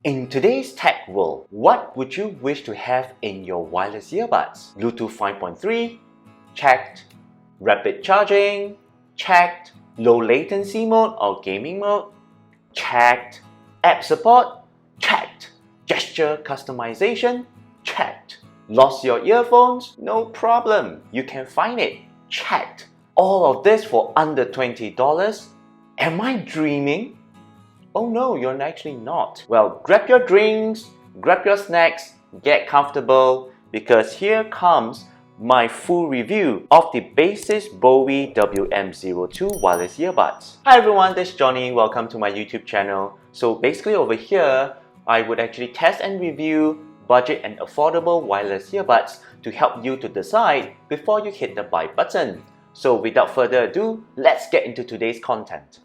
In today's tech world, what would you wish to have in your wireless earbuds? Bluetooth 5.3? Checked. Rapid charging? Checked. Low latency mode or gaming mode? Checked. App support? Checked. Gesture customization? Checked. Lost your earphones? No problem. You can find it. Checked. All of this for under $20? Am I dreaming? Oh no, you're actually not. Well, grab your drinks, grab your snacks, get comfortable, because here comes my full review of the Baseus Bowie WM02 wireless earbuds. Hi everyone, this is Johnny. Welcome to my YouTube channel. So basically over here, I would actually test and review budget and affordable wireless earbuds to help you to decide before you hit the buy button. So without further ado, let's get into today's content.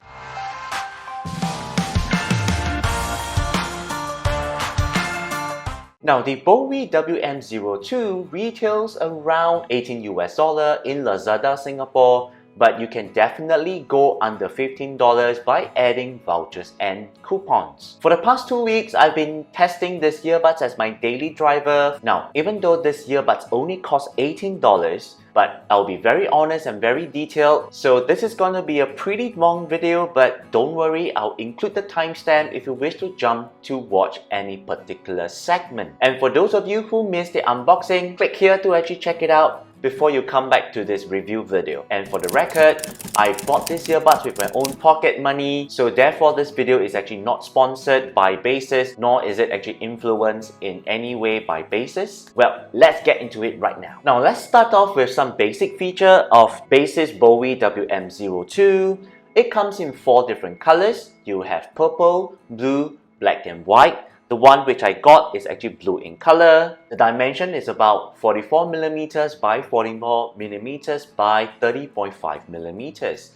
Now, the Bowie WM02 retails around $18 in Lazada, Singapore, but you can definitely go under $15 by adding vouchers and coupons. For the past 2 weeks, I've been testing this earbuds as my daily driver. Now, even though this earbuds only cost $18, but I'll be very honest and very detailed. So this is gonna be a pretty long video, but don't worry, I'll include the timestamp if you wish to jump to watch any particular segment. And for those of you who missed the unboxing, click here to actually check it out before you come back to this review video. And for the record, I bought these earbuds with my own pocket money, so therefore this video is actually not sponsored by Baseus, nor is it actually influenced in any way by Baseus. Well, let's get into it right now. Now let's start off with some basic feature of Baseus Bowie WM02. It comes in 4 different colors. You have purple, blue, black and white. The one which I got is actually blue in color. The dimension is about 44mm by 44mm by 30.5mm.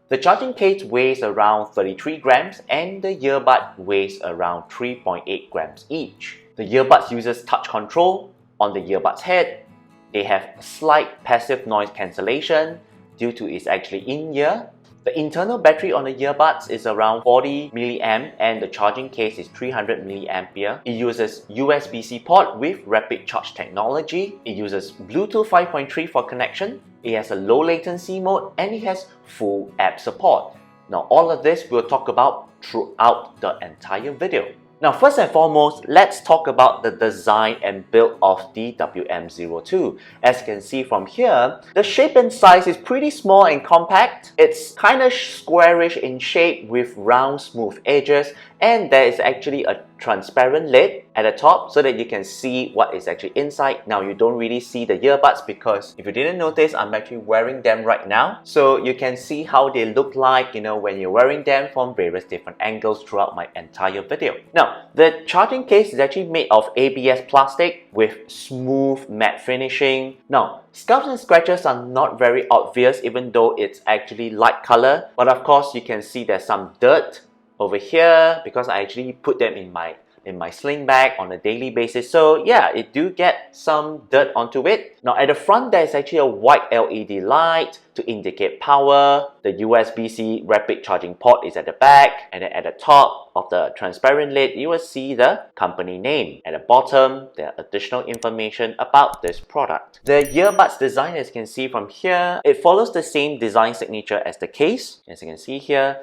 The charging case weighs around 33 grams and the earbud weighs around 3.8 grams each. The earbuds uses touch control on the earbuds head. They have slight passive noise cancellation due to it's actually in-ear. The internal battery on the earbuds is around 40 mAh and the charging case is 300 mAh. It uses USB-C port with rapid charge technology. It uses Bluetooth 5.3 for connection. It has a low latency mode and it has full app support. Now all of this we'll talk about throughout the entire video. Now first and foremost, let's talk about the design and build of the WM02. As you can see from here, the shape and size is pretty small and compact. It's kind of squarish in shape with round smooth edges, and there is actually a transparent lid at the top so that you can see what is actually inside. Now you don't really see the earbuds because if you didn't notice, I'm actually wearing them right now. So you can see how they look like, when you're wearing them from various different angles throughout my entire video. Now, the charging case is actually made of ABS plastic with smooth matte finishing. Now, scuffs and scratches are not very obvious even though it's actually light color. But of course, you can see there's some dirt over here because I actually put them in my sling bag on a daily basis. So yeah, it do get some dirt onto it. Now at the front, there is actually a white LED light to indicate power. The USB-C rapid charging port is at the back, and then at the top of the transparent lid, you will see the company name. At the bottom, there are additional information about this product. The earbuds design, as you can see from here, it follows the same design signature as the case. As you can see here,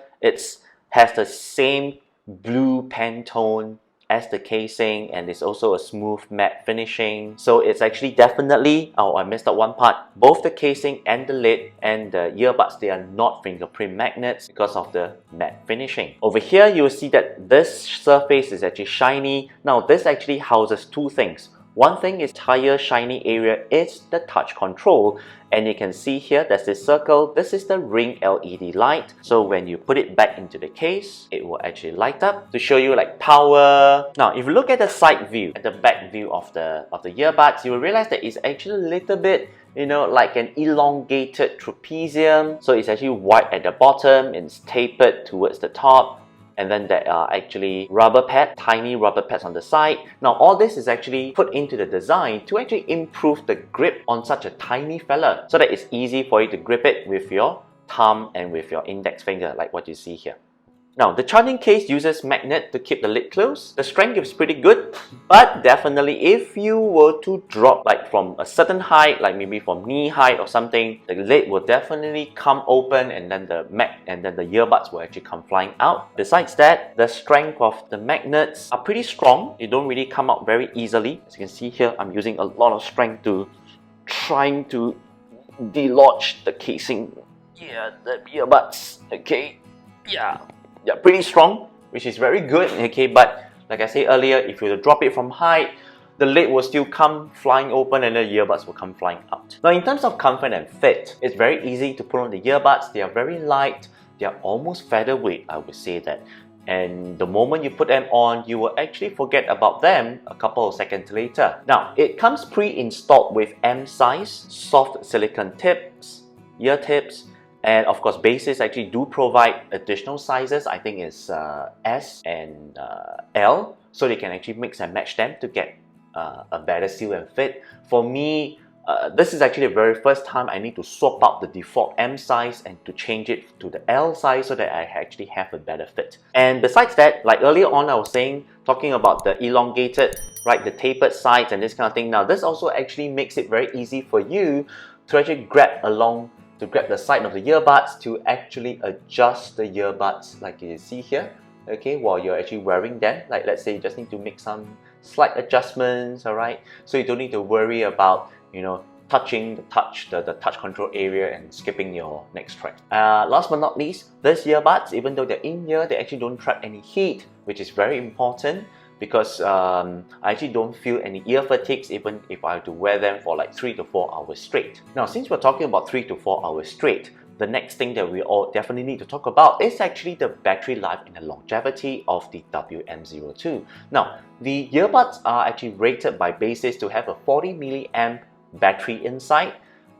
has the same blue Pantone as the casing, and it's also a smooth matte finishing. So it's actually definitely, oh, I missed out one part, both the casing and the lid and the earbuds, they are not fingerprint magnets because of the matte finishing. Over here, you will see that this surface is actually shiny. Now this actually houses 2 things. One thing is entire shiny area is the touch control, and you can see here there's this circle. This is the ring LED light. So when you put it back into the case, it will actually light up to show you like power. Now if you look at the side view, at the back view of the earbuds, you will realize that it's actually a little bit like an elongated trapezium. So it's actually white at the bottom, it's tapered towards the top. And then there are actually rubber pads, tiny rubber pads on the side. Now all this is actually put into the design to actually improve the grip on such a tiny fella, so that it's easy for you to grip it with your thumb and with your index finger, like what you see here. Now, the charging case uses magnet to keep the lid closed. The strength is pretty good, but definitely if you were to drop like from a certain height, like maybe from knee height or something, the lid will definitely come open and then the earbuds will actually come flying out. Besides that, the strength of the magnets are pretty strong. They don't really come out very easily. As you can see here, I'm using a lot of strength to trying to delodge the casing. Yeah, the earbuds. Okay, yeah, pretty strong, which is very good. Okay, but like I said earlier, if you drop it from height, the lid will still come flying open and the earbuds will come flying out. Now, in terms of comfort and fit, it's very easy to put on the earbuds. They are very light. They are almost featherweight, I would say that. And the moment you put them on, you will actually forget about them a couple of seconds later. Now, it comes pre-installed with M-size soft silicone tips, ear tips, and of course, Baseus actually do provide additional sizes. I think it's S and L, so they can actually mix and match them to get a better seal and fit. For me, this is actually the very first time I need to swap out the default M size and to change it to the L size so that I actually have a better fit. And besides that, like earlier on I was saying, talking about the elongated, right, the tapered sides and this kind of thing. Now, this also actually makes it very easy for you to actually grab the side of the earbuds to actually adjust the earbuds like you see here, okay, while you're actually wearing them. Like let's say you just need to make some slight adjustments, alright? So you don't need to worry about, you know, touching the touch control area and skipping your next track. Last but not least, these earbuds, even though they're in ear, they actually don't trap any heat, which is very important because I actually don't feel any ear fatigues even if I have to wear them for like 3 to 4 hours straight. Now, since we're talking about 3 to 4 hours straight, the next thing that we all definitely need to talk about is actually the battery life and the longevity of the WM02. Now, the earbuds are actually rated by Baseus to have a 40 milliamp battery inside.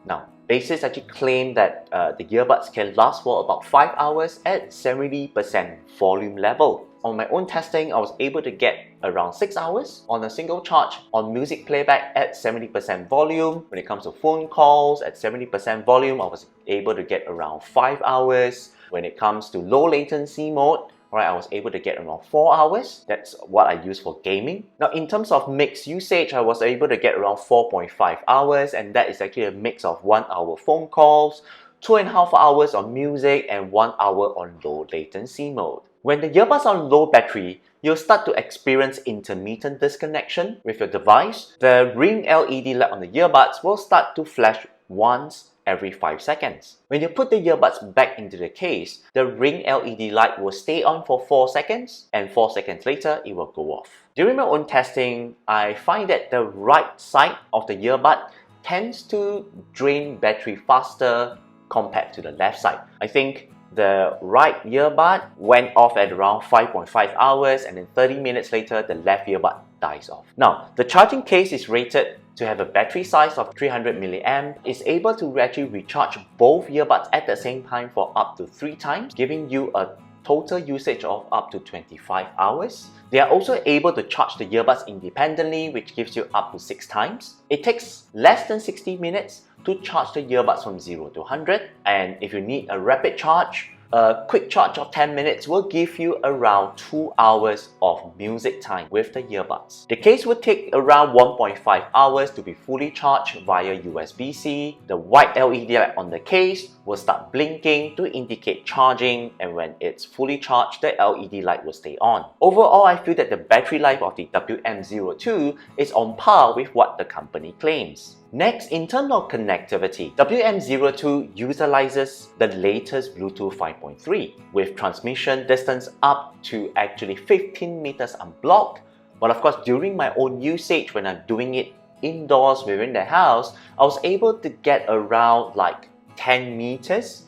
Now, Baseus actually claimed that the earbuds can last for about 5 hours at 70% volume level. On my own testing, I was able to get around 6 hours on a single charge on music playback at 70% volume. When it comes to phone calls at 70% volume, I was able to get around 5 hours. When it comes to low latency mode, right, I was able to get around 4 hours. That's what I use for gaming. Now, in terms of mix usage, I was able to get around 4.5 hours, and that is actually a mix of 1 hour phone calls, 2.5 hours on music, and 1 hour on low latency mode. When the earbuds are on low battery, you'll start to experience intermittent disconnection with your device. The ring LED light on the earbuds will start to flash once every 5 seconds. When you put the earbuds back into the case, the ring LED light will stay on for 4 seconds, and 4 seconds later, it will go off. During my own testing, I find that the right side of the earbud tends to drain battery faster compared to the left side. I think the right earbud went off at around 5.5 hours, and then 30 minutes later, the left earbud dies off. Now, the charging case is rated to have a battery size of 300 milliamp. It's able to actually recharge both earbuds at the same time for up to 3 times, giving you a total usage of up to 25 hours. They are also able to charge the earbuds independently, which gives you up to 6 times. It takes less than 60 minutes to charge the earbuds from 0 to 100, and if you need a rapid charge, a quick charge of 10 minutes will give you around 2 hours of music time with the earbuds. The case will take around 1.5 hours to be fully charged via USB-C. The white LED light on the case will start blinking to indicate charging, and when it's fully charged, the LED light will stay on. Overall, I feel that the battery life of the WM02 is on par with what the company claims. Next, in terms of connectivity, WM02 utilizes the latest Bluetooth 5.3 with transmission distance up to actually 15 meters unblocked. But of course, during my own usage, when I'm doing it indoors within the house, I was able to get around like 10 meters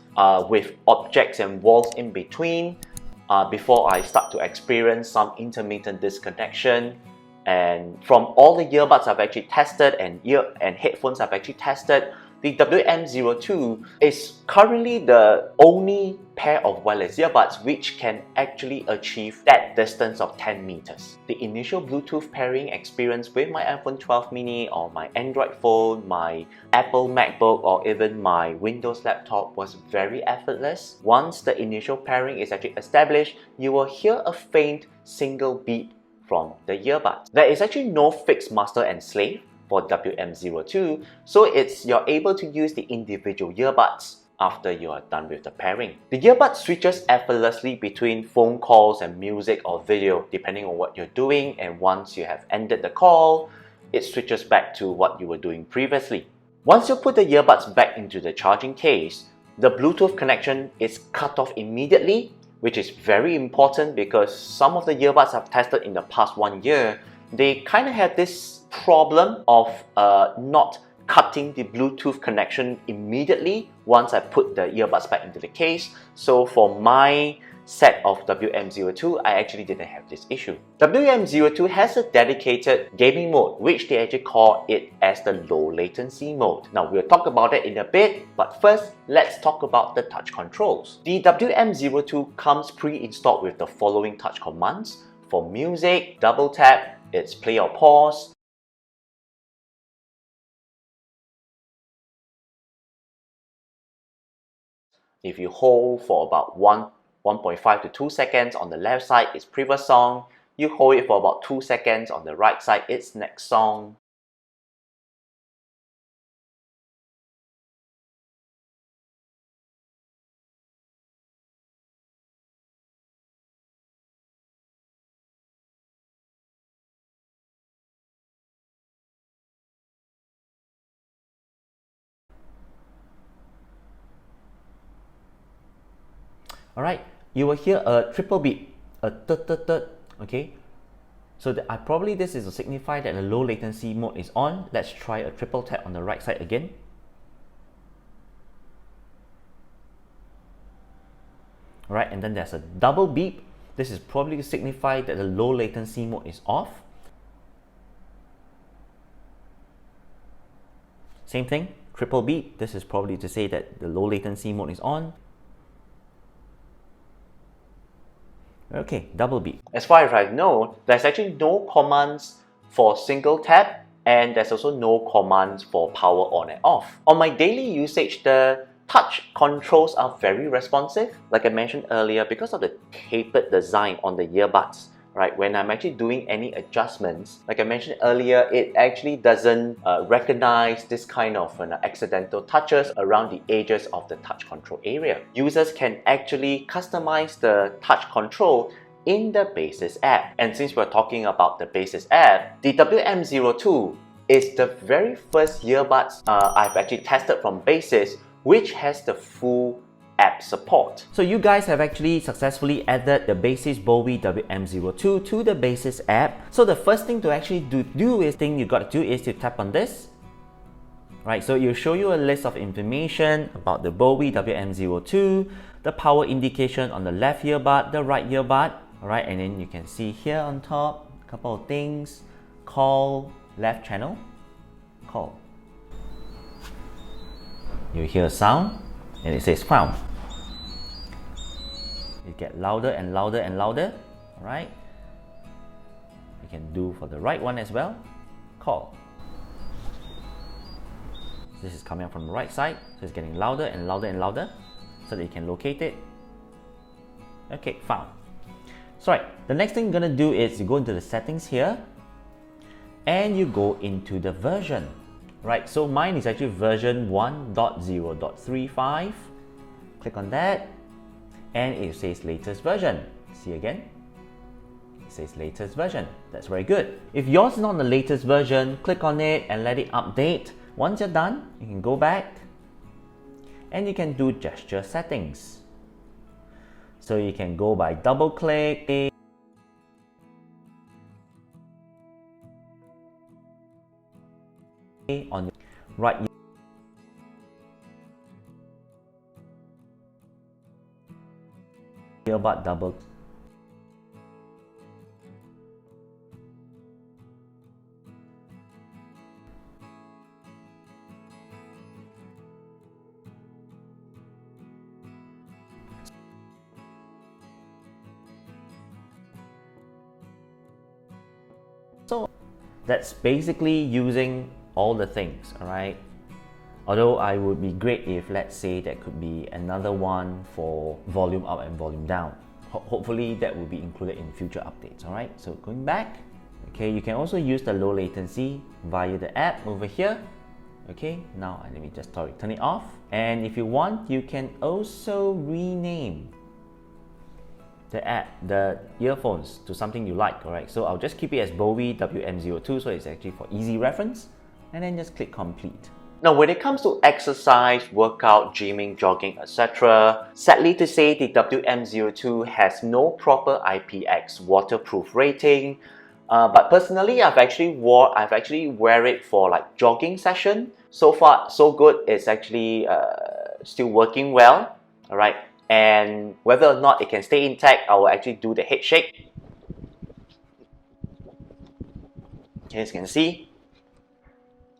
with objects and walls in between before I start to experience some intermittent disconnection. And from all the earbuds I've actually tested and headphones I've actually tested, the WM02 is currently the only pair of wireless earbuds which can actually achieve that distance of 10 meters. The initial Bluetooth pairing experience with my iPhone 12 mini or my Android phone, my Apple MacBook or even my Windows laptop was very effortless. Once the initial pairing is actually established, you will hear a faint single beep from the earbuds. There is actually no fixed master and slave for WM02, so you're able to use the individual earbuds after you are done with the pairing. The earbud switches effortlessly between phone calls and music or video depending on what you're doing, and once you have ended the call, it switches back to what you were doing previously. Once you put the earbuds back into the charging case, the Bluetooth connection is cut off immediately, which is very important because some of the earbuds I've tested in the past 1 year, they kind of have this problem of not cutting the Bluetooth connection immediately once I put the earbuds back into the case. So for my set of WM02, I actually didn't have this issue. WM02 has a dedicated gaming mode, which they actually call it as the low latency mode. Now we'll talk about it in a bit, but first let's talk about the touch controls. The WM02 comes pre-installed with the following touch commands. For music, double tap, it's play or pause. If you hold for about 1.5 to 2 seconds on the left side, it's previous song. You hold it for about 2 seconds on the right side, it's next song. Alright, you will hear a triple beep, a tut, okay? So this is to signify that the low latency mode is on. Let's try a triple tap on the right side again. Alright, and then there's a double beep. This is probably to signify that the low latency mode is off. Same thing, triple beep. This is probably to say that the low latency mode is on. Okay, double beep. As far as I know, there's actually no commands for single tap, and there's also no commands for power on and off. On my daily usage, the touch controls are very responsive. Like I mentioned earlier, because of the tapered design on the earbuds, right? When I'm actually doing any adjustments, like I mentioned earlier, it actually doesn't recognize this kind of accidental touches around the edges of the touch control area. Users can actually customize the touch control in the Baseus app. And since we're talking about the Baseus app, the WM02 is the very first earbuds I've actually tested from Baseus, which has the full app support. So you guys have actually successfully added the Baseus Bowie WM02 to the Baseus app. So the first thing to actually you got to do is to tap on this. Right, so it'll show you a list of information about the Bowie WM02, the power indication on the left earbud, the right earbud. Alright, and then you can see here on top a couple of things. Call, left channel, call. You hear a sound and it says found. It gets louder and louder and louder. Alright. You can do for the right one as well. Call. This is coming from the right side, so it's getting louder and louder and louder so that you can locate it. Okay, found. So right, the next thing you're gonna do is you go into the settings here and you go into the version. Right, so mine is actually version 1.0.35. Click on that and it says latest version. See again? It says latest version. That's very good. If yours is not on the latest version, click on it and let it update. Once you're done, you can go back and you can do gesture settings. So you can go by double click on the right earbud, double That's basically using all the things, alright? Although I would be great if, let's say, there could be another one for volume up and volume down. Hopefully that will be included in future updates, alright? So going back, okay, you can also use the low latency via the app over here. Okay, now let me just turn it off. And if you want, you can also rename the app, the earphones, to something you like, alright? So I'll just keep it as Bowie WM02, so it's actually for easy reference, and then just click complete. Now when it comes to exercise, workout, gymming, jogging, etc., sadly to say the WM02 has no proper IPX waterproof rating, but personally I've actually wear it for like jogging session. So far so good. It's actually still working well, alright? And whether or not it can stay intact, I will actually do the head shake. Okay, as you can see,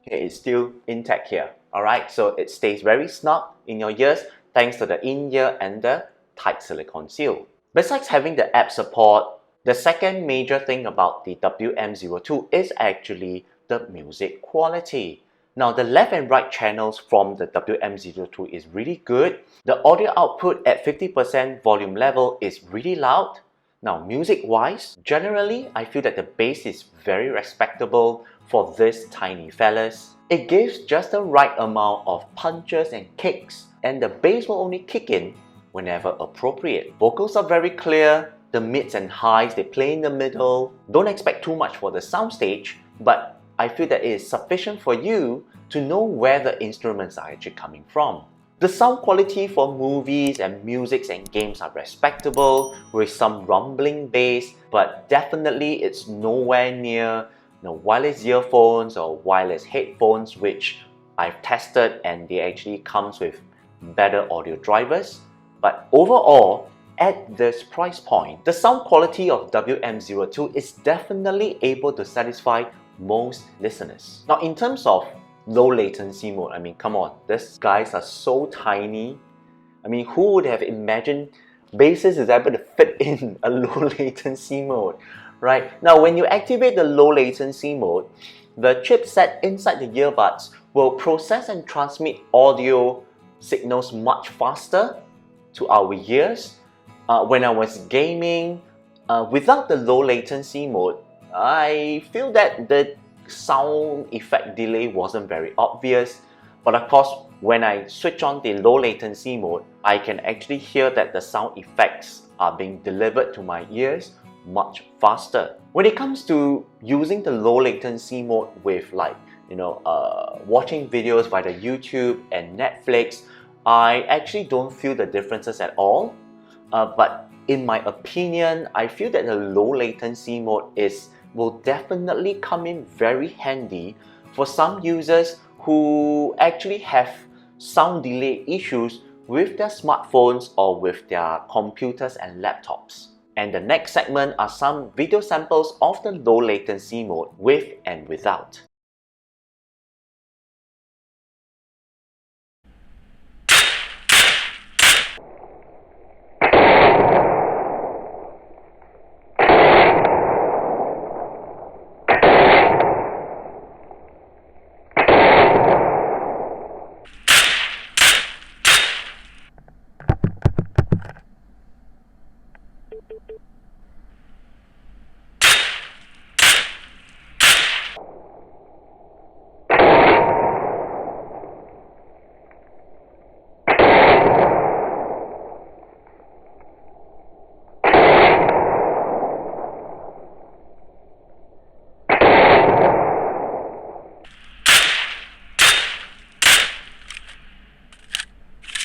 okay, it's still intact here. Alright, so it stays very snug in your ears thanks to the in-ear and the tight silicone seal. Besides having the app support, the second major thing about the WM02 is actually the music quality. Now the left and right channels from the WM02 is really good. The audio output at 50% volume level is really loud. Now music wise, generally I feel that the bass is very respectable for these tiny fellas. It gives just the right amount of punches and kicks, and the bass will only kick in whenever appropriate. Vocals are very clear. The mids and highs, they play in the middle. Don't expect too much for the soundstage, but I feel that it is sufficient for you to know where the instruments are actually coming from. The sound quality for movies and music and games are respectable with some rumbling bass, but definitely it's nowhere near wireless earphones or wireless headphones, which I've tested and they actually comes with better audio drivers. But overall, at this price point, the sound quality of WM02 is definitely able to satisfy most listeners. Now in terms of low latency mode, I mean, come on, these guys are so tiny. I mean, who would have imagined Baseus is able to fit in a low latency mode, right? Now when you activate the low latency mode, the chipset inside the earbuds will process and transmit audio signals much faster to our ears. When I was gaming, without the low latency mode, I feel that the sound effect delay wasn't very obvious. But of course, when I switch on the low latency mode, I can actually hear that the sound effects are being delivered to my ears much faster. When it comes to using the low latency mode with watching videos via the YouTube and Netflix, I actually don't feel the differences at all. But in my opinion, I feel that the low latency mode will definitely come in very handy for some users who actually have sound delay issues with their smartphones or with their computers and laptops. And the next segment are some video samples of the low latency mode with and without.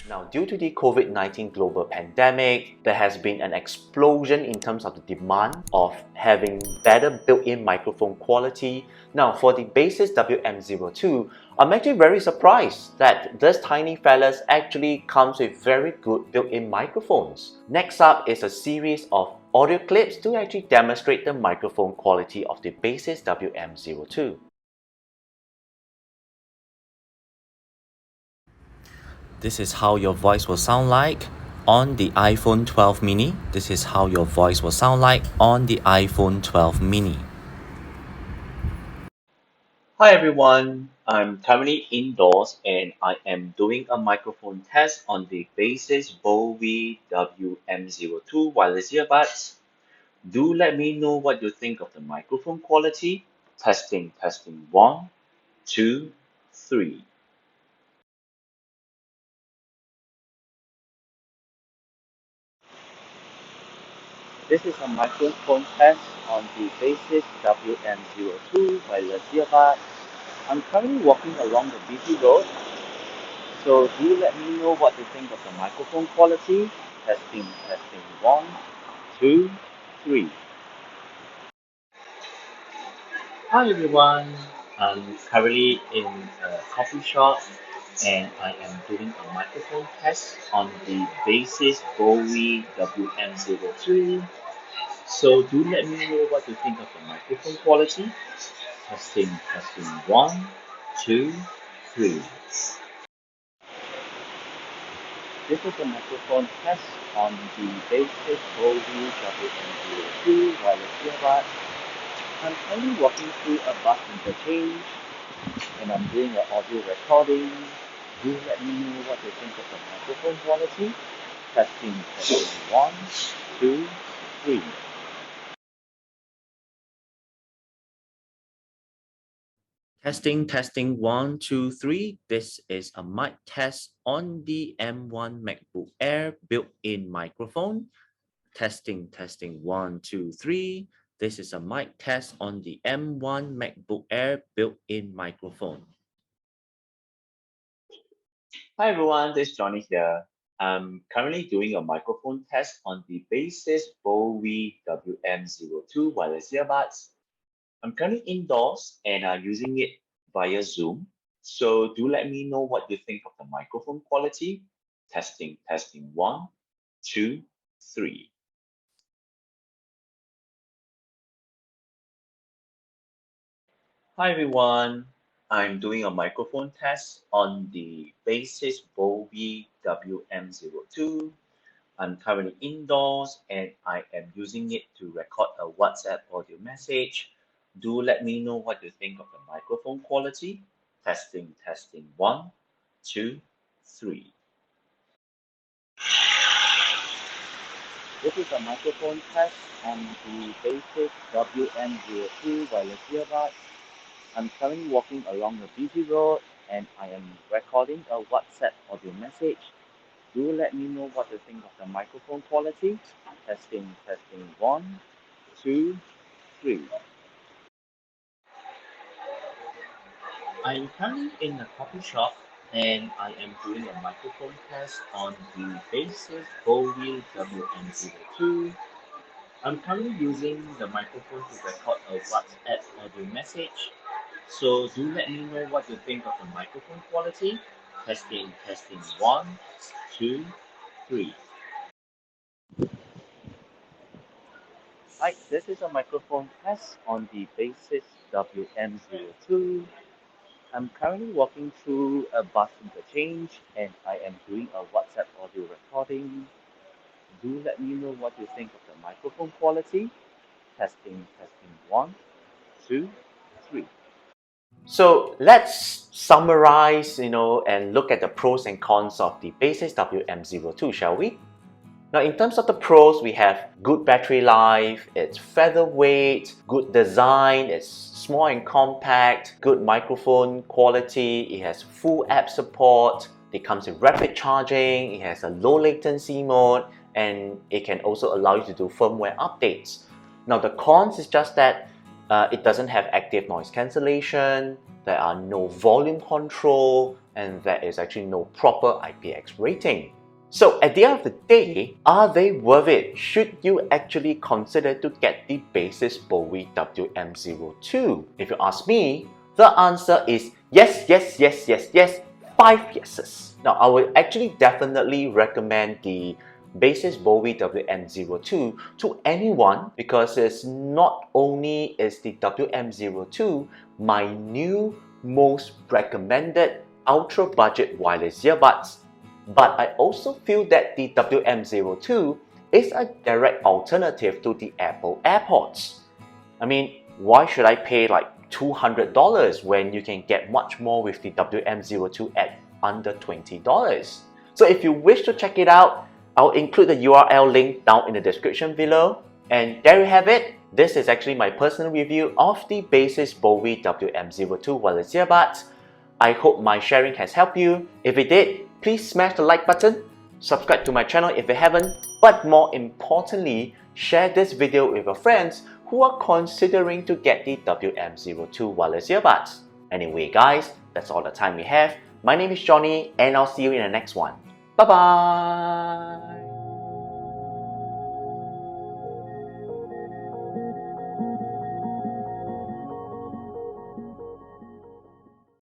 Now, due to the COVID-19 global pandemic, there has been an explosion in terms of the demand of having better built-in microphone quality. Now, for the Baseus WM02, I'm actually very surprised that this tiny fellas actually comes with very good built-in microphones. Next up is a series of audio clips to actually demonstrate the microphone quality of the Baseus WM02. This is how your voice will sound like on the iPhone 12 mini. This is how your voice will sound like on the iPhone 12 mini. Hi everyone, I'm currently indoors and I am doing a microphone test on the Baseus Bowie WM02 wireless earbuds. Do let me know what you think of the microphone quality. Testing, testing, one, two, three. This is a microphone test on the Baseus WM02 wireless earbuds. I'm currently walking along the busy road. So do let me know what you think of the microphone quality. Testing, testing, one, two, three. Hi everyone. I'm currently in a coffee shop and I am doing a microphone test on the Baseus Bowie WM03. So do let me know what you think of the microphone quality. Testing, testing, one, two, three. This is a microphone test on the Baseus Bowie WM02 wireless earbud. I'm currently walking through a bus interchange and I'm doing an audio recording. Do let me know what you think of the microphone quality. Testing, testing, one, two, three. Testing, testing, one, two, three. This is a mic test on the M1 MacBook Air built-in microphone. Testing, testing, one, two, three. This is a mic test on the M1 MacBook Air built-in microphone. Hi everyone, this is Johnny here. I'm currently doing a microphone test on the Baseus Bowie WM02 wireless earbuds. I'm currently indoors and I'm using it via Zoom. So do let me know what you think of the microphone quality. Testing, testing, one, two, three. Hi everyone, I'm doing a microphone test on the Baseus Bowie WM02. I'm currently indoors and I am using it to record a WhatsApp audio message. Do let me know what you think of the microphone quality. Testing, testing, one, two, three. This is a microphone test on the Baseus WM02 wireless earbuds. I'm currently walking along a busy road and I am recording a WhatsApp audio message. Do let me know what you think of the microphone quality. Testing, testing, one, two, three. I'm currently in a coffee shop and I am doing a microphone test on the Baseus Bowie WM02. I'm currently using the microphone to record a WhatsApp audio message. So do let me know what you think of the microphone quality. Testing, testing, one, two, three. Hi, this is a microphone test on the Baseus WM02. I'm currently walking through a bus interchange and I am doing a WhatsApp audio recording. Do let me know what you think of the microphone quality. Testing, testing, one, two, three. So let's summarize, and look at the pros and cons of the Baseus WM02, shall we? Now, in terms of the pros, we have good battery life, it's featherweight, good design, it's small and compact, good microphone quality, it has full app support, it comes with rapid charging, it has a low latency mode, and it can also allow you to do firmware updates. Now, the cons is just that it doesn't have active noise cancellation, there are no volume control, and there is actually no proper IPX rating. So at the end of the day, are they worth it? Should you actually consider to get the Baseus Bowie WM02? If you ask me, the answer is yes, yes, yes, yes, yes, 5 yeses. Now I would actually definitely recommend the Baseus Bowie WM02 to anyone because it's not only is the WM02 my new most recommended ultra budget wireless earbuds, but I also feel that the WM02 is a direct alternative to the Apple AirPods. I mean, why should I pay like $200 when you can get much more with the WM02 at under $20. So if you wish to check it out, I'll include the URL link down in the description below. And there you have it. This is actually my personal review of the Baseus Bowie WM02 wireless earbuds. I hope my sharing has helped you. If it did, please smash the like button, subscribe to my channel if you haven't, but more importantly, share this video with your friends who are considering to get the WM02 wireless earbuds. Anyway guys, that's all the time we have. My name is Johnny and I'll see you in the next one. Bye bye!